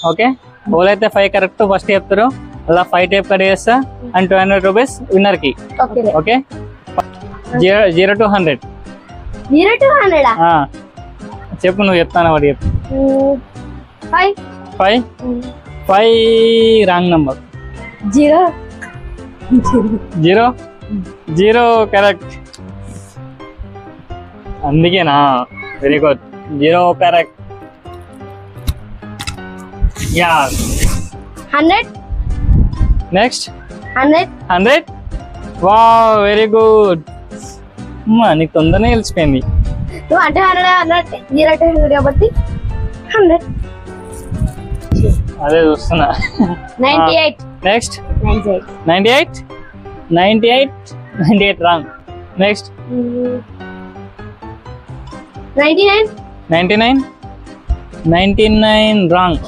Okay ఎవరైతే 5 correct first చెప్తారో అలా 5 టైప్ కట్ చేస్తా అండ్ 200 రూపీస్ విన్నర్ కి. Okay 0 to 100. 0 to 100 చెప్పు, నువ్వు చెప్తాను వాడు చెప్పు. 5 రాంగ్ నంబర్. 0 కరెక్ట్. అందుకేనా, very good. 0 correct. Yeah 100. Next 100. Wow, very good. అమ్మా నీకు తొందరనే తెలిసిపోయింది. నువ్వు అంటే 100 0 to 100 కాబట్టి 100. అదే చూస్తున్నా. 98. నెక్స్ట్ 98. 98 రాంగ్. నెక్స్ట్ 99. 99 రాంగ్.